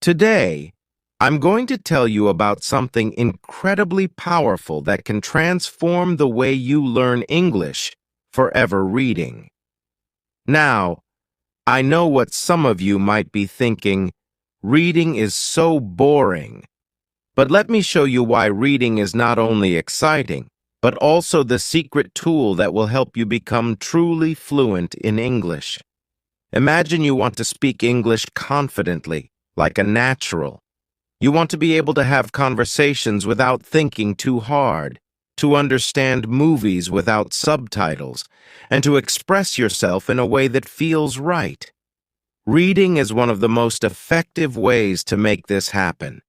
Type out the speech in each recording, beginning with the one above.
Today, I'm going to tell you about something incredibly powerful that can transform the way you learn English: forever reading. Now, I know what some of you might be thinking: reading is so boring. But let me show you why reading is not only exciting, but also the secret tool that will help you become truly fluent in English. Imagine you want to speak English confidently, like a natural. You want to be able to have conversations without thinking too hard, to understand movies without subtitles, and to express yourself in a way that feels right. Reading is one of the most effective ways to make this happen.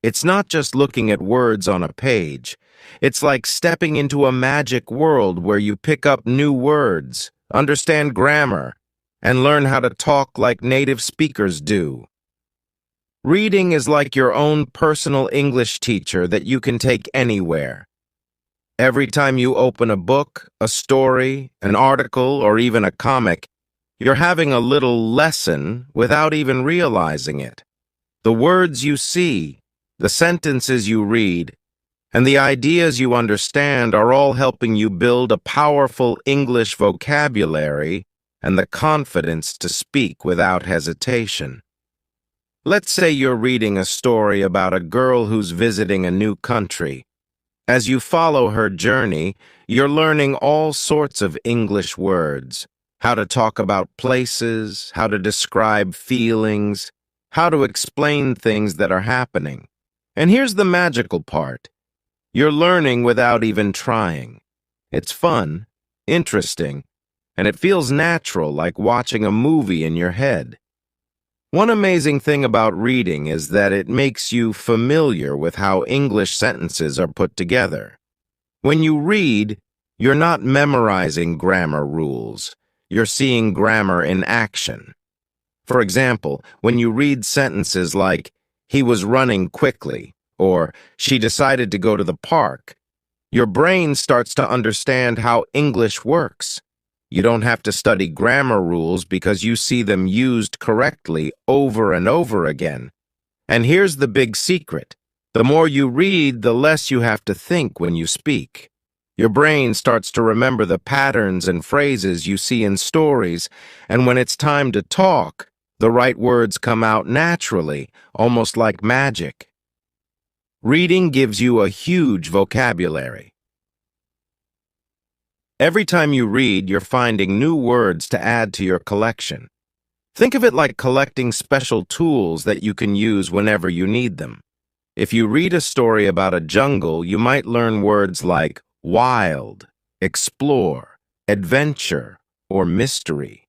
It's not just looking at words on a page. It's like stepping into a magic world where you pick up new words, understand grammar, and learn how to talk like native speakers do. Reading is like your own personal English teacher that you can take anywhere. Every time you open a book, a story, an article, or even a comic, you're having a little lesson without even realizing it. The words you see, the sentences you read, and the ideas you understand are all helping you build a powerful English vocabulary and the confidence to speak without hesitation. Let's say you're reading a story about a girl who's visiting a new country. As you follow her journey, you're learning all sorts of English words: how to talk about places, how to describe feelings, how to explain things that are happening. And here's the magical part: you're learning without even trying. It's fun, interesting, and it feels natural, like watching a movie in your head. One amazing thing about reading is that it makes you familiar with how English sentences are put together. When you read, you're not memorizing grammar rules. You're seeing grammar in action. For example, when you read sentences like, "He was running quickly," or "She decided to go to the park," your brain starts to understand how English works. You don't have to study grammar rules because you see them used correctly over and over again. And here's the big secret: the more you read, the less you have to think when you speak. Your brain starts to remember the patterns and phrases you see in stories, and when it's time to talk, the right words come out naturally, almost like magic. Reading gives you a huge vocabulary. Every time you read, you're finding new words to add to your collection. Think of it like collecting special tools that you can use whenever you need them. If you read a story about a jungle, you might learn words like wild, explore, adventure, or mystery.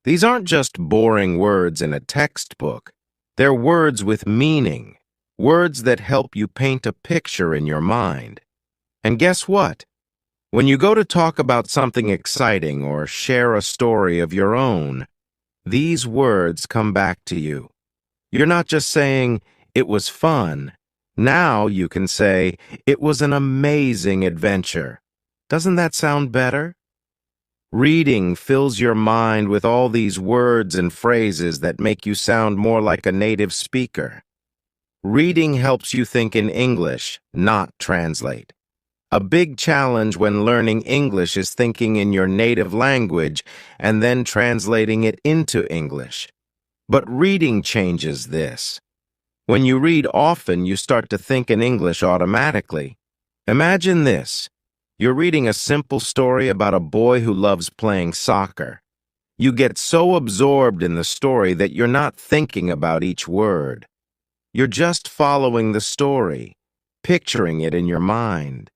These aren't just boring words in a textbook. They're words with meaning, words that help you paint a picture in your mind. And guess what? When you go to talk about something exciting or share a story of your own, these words come back to you. You're not just saying, "It was fun." Now you can say, "It was an amazing adventure." Doesn't that sound better? Reading fills your mind with all these words and phrases that make you sound more like a native speaker. Reading helps you think in English, not translate. A big challenge when learning English is thinking in your native language and then translating it into English. But reading changes this. When you read often, you start to think in English automatically. Imagine this. You're reading a simple story about a boy who loves playing soccer. You get so absorbed in the story that you're not thinking about each word. You're just following the story, picturing it in your mind.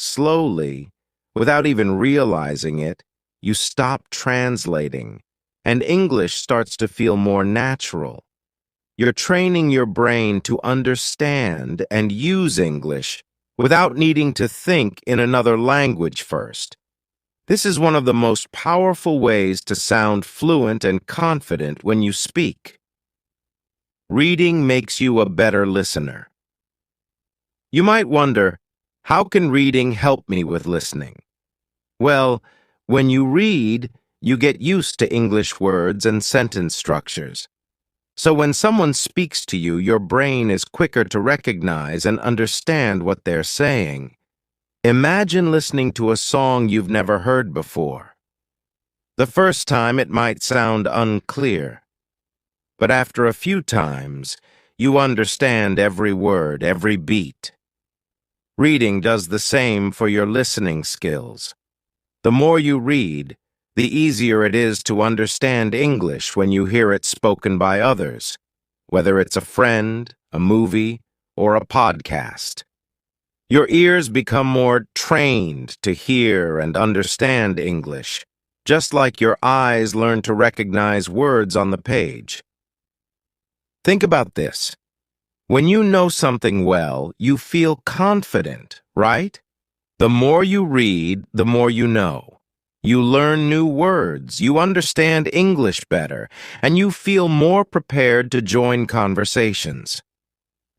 Slowly, without even realizing it, you stop translating, and English starts to feel more natural. You're training your brain to understand and use English without needing to think in another language first. This is one of the most powerful ways to sound fluent and confident when you speak. Reading makes you a better listener. You might wonder, how can reading help me with listening? Well, when you read, you get used to English words and sentence structures. So when someone speaks to you, your brain is quicker to recognize and understand what they're saying. Imagine listening to a song you've never heard before. The first time it might sound unclear, but after a few times, you understand every word, every beat. Reading does the same for your listening skills. The more you read, the easier it is to understand English when you hear it spoken by others, whether it's a friend, a movie, or a podcast. Your ears become more trained to hear and understand English, just like your eyes learn to recognize words on the page. Think about this. When you know something well, you feel confident, right? The more you read, the more you know. You learn new words, you understand English better, and you feel more prepared to join conversations.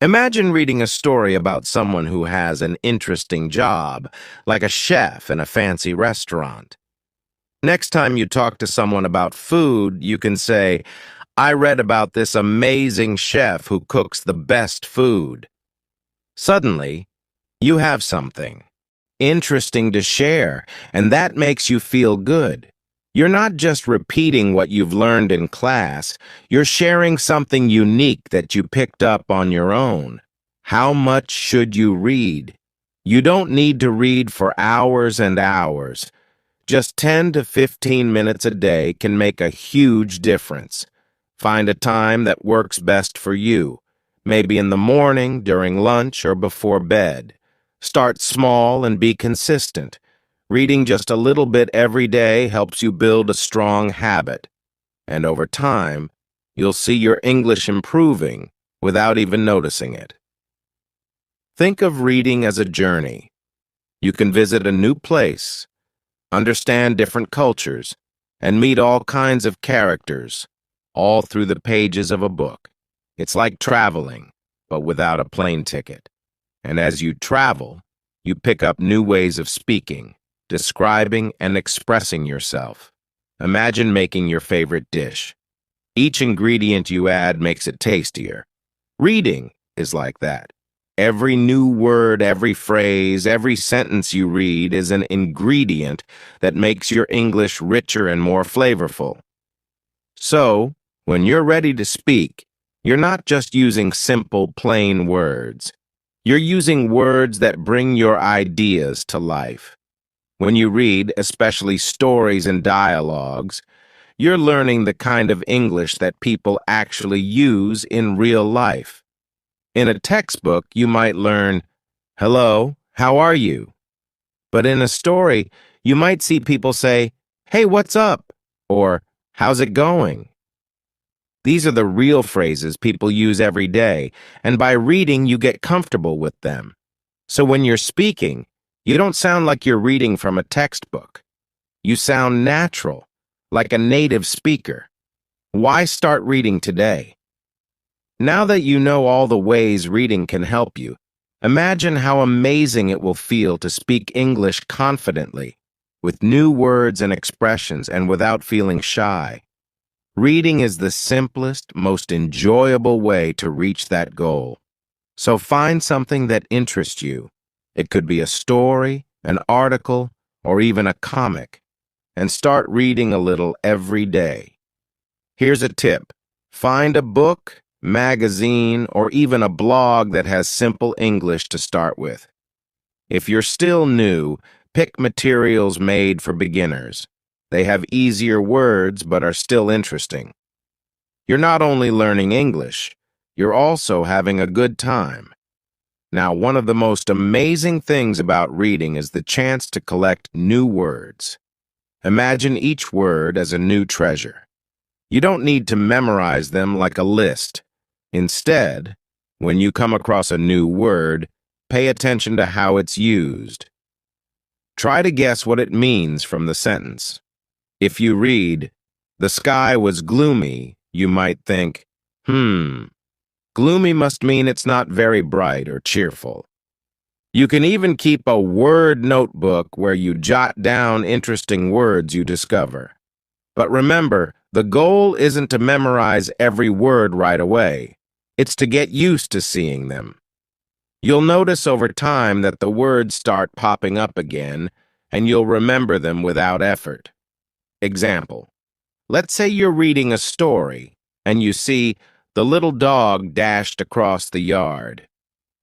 Imagine reading a story about someone who has an interesting job, like a chef in a fancy restaurant. Next time you talk to someone about food, you can say, "I read about this amazing chef who cooks the best food." Suddenly, you have something interesting to share, and that makes you feel good. You're not just repeating what you've learned in class, you're sharing something unique that you picked up on your own. How much should you read? You don't need to read for hours and hours. Just 10 to 15 minutes a day can make a huge difference. Find a time that works best for you, maybe in the morning, during lunch, or before bed. Start small and be consistent. Reading just a little bit every day helps you build a strong habit. And over time, you'll see your English improving without even noticing it. Think of reading as a journey. You can visit a new place, understand different cultures, and meet all kinds of characters, all through the pages of a book. It's like traveling, but without a plane ticket. And as you travel, you pick up new ways of speaking, describing, and expressing yourself. Imagine making your favorite dish. Each ingredient you add makes it tastier. Reading is like that. Every new word, every phrase, every sentence you read is an ingredient that makes your English richer and more flavorful. So, when you're ready to speak, you're not just using simple, plain words. You're using words that bring your ideas to life. When you read, especially stories and dialogues, you're learning the kind of English that people actually use in real life. In a textbook, you might learn, "Hello, how are you?" But in a story, you might see people say, "Hey, what's up?" or "How's it going?" These are the real phrases people use every day, and by reading, you get comfortable with them. So when you're speaking, you don't sound like you're reading from a textbook. You sound natural, like a native speaker. Why start reading today? Now that you know all the ways reading can help you, imagine how amazing it will feel to speak English confidently, with new words and expressions and without feeling shy. Reading is the simplest, most enjoyable way to reach that goal. So find something that interests you. It could be a story, an article, or even a comic, and start reading a little every day. Here's a tip. Find a book, magazine, or even a blog that has simple English to start with. If you're still new, pick materials made for beginners. They have easier words but are still interesting. You're not only learning English, you're also having a good time. Now, one of the most amazing things about reading is the chance to collect new words. Imagine each word as a new treasure. You don't need to memorize them like a list. Instead, when you come across a new word, pay attention to how it's used. Try to guess what it means from the sentence. If you read, "The sky was gloomy," you might think, gloomy must mean it's not very bright or cheerful. You can even keep a word notebook where you jot down interesting words you discover. But remember, the goal isn't to memorize every word right away. It's to get used to seeing them. You'll notice over time that the words start popping up again, and you'll remember them without effort. Example: let's say you're reading a story, and you see the little dog dashed across the yard.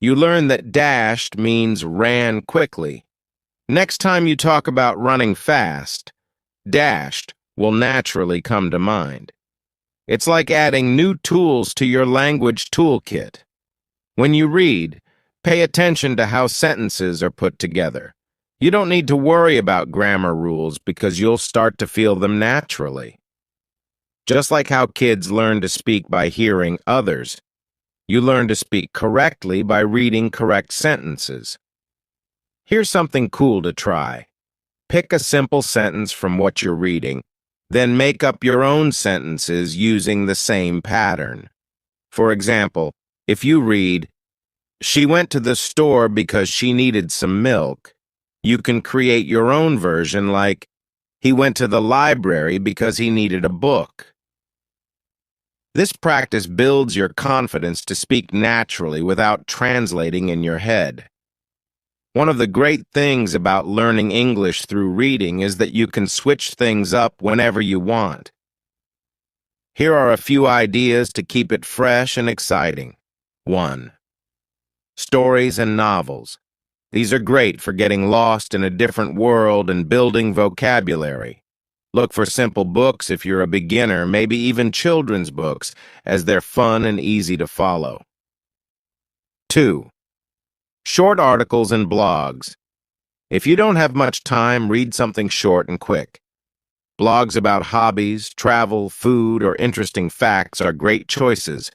You learn that dashed means ran quickly. Next time you talk about running fast, dashed will naturally come to mind. It's like adding new tools to your language toolkit. When you read, pay attention to how sentences are put together. You don't need to worry about grammar rules because you'll start to feel them naturally. Just like how kids learn to speak by hearing others, you learn to speak correctly by reading correct sentences. Here's something cool to try. Pick a simple sentence from what you're reading, then make up your own sentences using the same pattern. For example, if you read, "She went to the store because she needed some milk," you can create your own version like, "He went to the library because he needed a book." This practice builds your confidence to speak naturally without translating in your head. One of the great things about learning English through reading is that you can switch things up whenever you want. Here are a few ideas to keep it fresh and exciting. 1. Stories and novels. These are great for getting lost in a different world and building vocabulary. Look for simple books if you're a beginner, maybe even children's books, as they're fun and easy to follow. 2. Short articles and blogs. If you don't have much time, read something short and quick. Blogs about hobbies, travel, food, or interesting facts are great choices.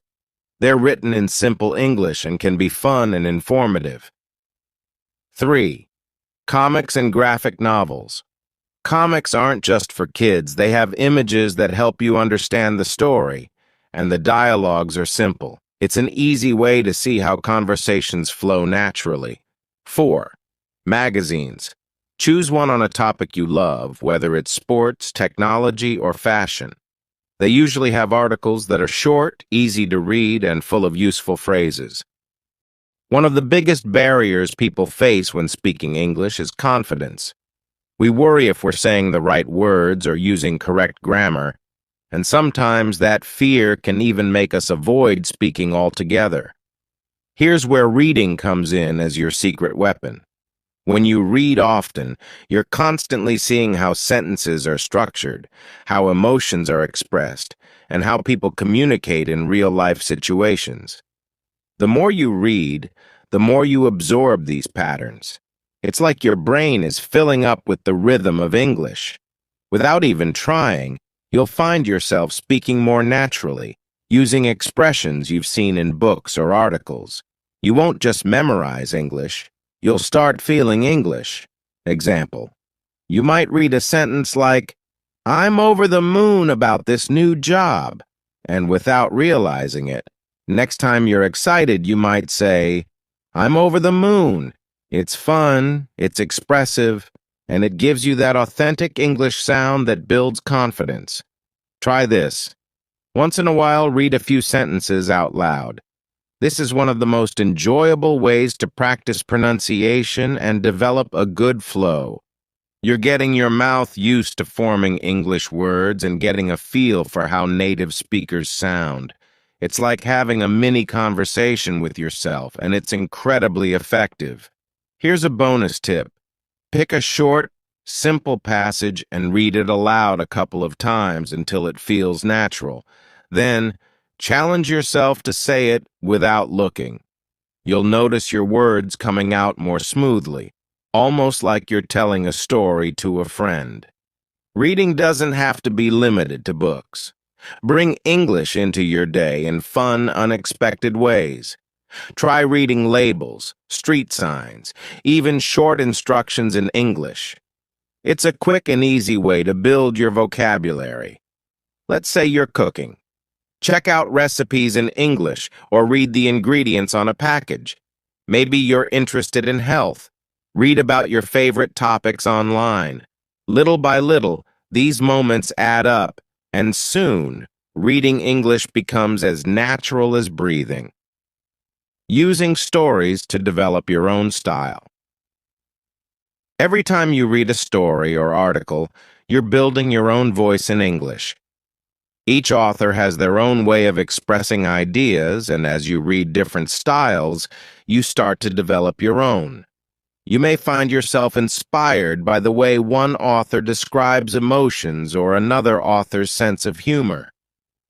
They're written in simple English and can be fun and informative. 3. Comics and graphic novels. Comics aren't just for kids. They have images that help you understand the story, and the dialogues are simple. It's an easy way to see how conversations flow naturally. 4. Magazines. Choose one on a topic you love, whether it's sports, technology, or fashion. They usually have articles that are short, easy to read, and full of useful phrases. One of the biggest barriers people face when speaking English is confidence. We worry if we're saying the right words or using correct grammar, and sometimes that fear can even make us avoid speaking altogether. Here's where reading comes in as your secret weapon. When you read often, you're constantly seeing how sentences are structured, how emotions are expressed, and how people communicate in real-life situations. The more you read, the more you absorb these patterns. It's like your brain is filling up with the rhythm of English. Without even trying, you'll find yourself speaking more naturally, using expressions you've seen in books or articles. You won't just memorize English, you'll start feeling English. Example: you might read a sentence like, "I'm over the moon about this new job," and without realizing it, next time you're excited, you might say, "I'm over the moon." It's fun, it's expressive, and it gives you that authentic English sound that builds confidence. Try this. Once in a while, read a few sentences out loud. This is one of the most enjoyable ways to practice pronunciation and develop a good flow. You're getting your mouth used to forming English words and getting a feel for how native speakers sound. It's like having a mini conversation with yourself, and it's incredibly effective. Here's a bonus tip. Pick a short, simple passage and read it aloud a couple of times until it feels natural. Then, challenge yourself to say it without looking. You'll notice your words coming out more smoothly, almost like you're telling a story to a friend. Reading doesn't have to be limited to books. Bring English into your day in fun, unexpected ways. Try reading labels, street signs, even short instructions in English. It's a quick and easy way to build your vocabulary. Let's say you're cooking. Check out recipes in English or read the ingredients on a package. Maybe you're interested in health. Read about your favorite topics online. Little by little, These moments add up, and soon, reading English becomes as natural as breathing. Using stories to develop your own style. Every time you read a story or article, you're building your own voice in English. Each author has their own way of expressing ideas, and as you read different styles, you start to develop your own. You may find yourself inspired by the way one author describes emotions or another author's sense of humor.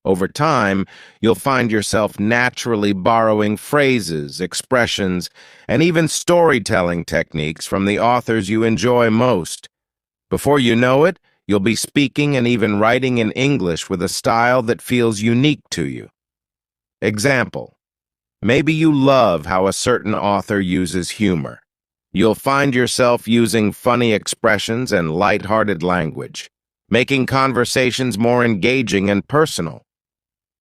Over time, you'll find yourself naturally borrowing phrases, expressions, and even storytelling techniques from the authors you enjoy most. Before you know it, you'll be speaking and even writing in English with a style that feels unique to you. Example: maybe you love how a certain author uses humor. You'll find yourself using funny expressions and light-hearted language, making conversations more engaging and personal.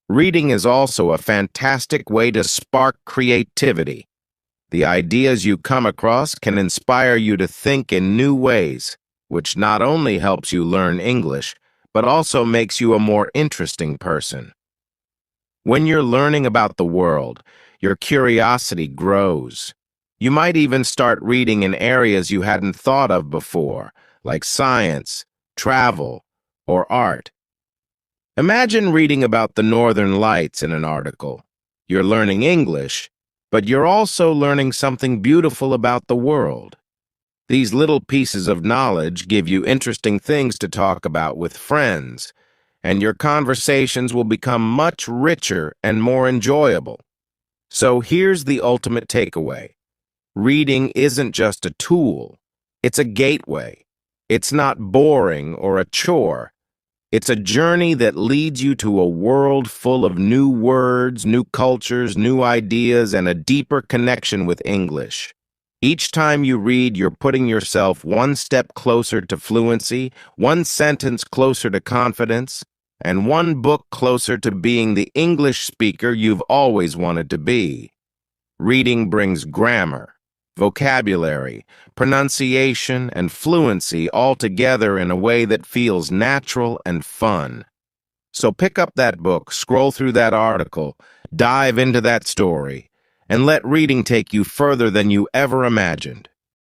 Reading is also a fantastic way to spark creativity. The ideas you come across can inspire you to think in new ways, which not only helps you learn English, but also makes you a more interesting person. When you're learning about the world, your curiosity grows. You might even start reading in areas you hadn't thought of before, like science, travel, or art. Imagine reading about the Northern Lights in an article. You're learning English, but you're also learning something beautiful about the world. These little pieces of knowledge give you interesting things to talk about with friends, and your conversations will become much richer and more enjoyable. So here's the ultimate takeaway. Reading isn't just a tool, it's a gateway. It's not boring or a chore. It's a journey that leads you to a world full of new words, new cultures, new ideas, and a deeper connection with English. Each time you read, you're putting yourself one step closer to fluency, one sentence closer to confidence, and one book closer to being the English speaker you've always wanted to be. Reading brings grammar, vocabulary, pronunciation, and fluency all together in a way that feels natural and fun. So pick up that book, scroll through that article, dive into that story, and let reading take you further than you ever imagined.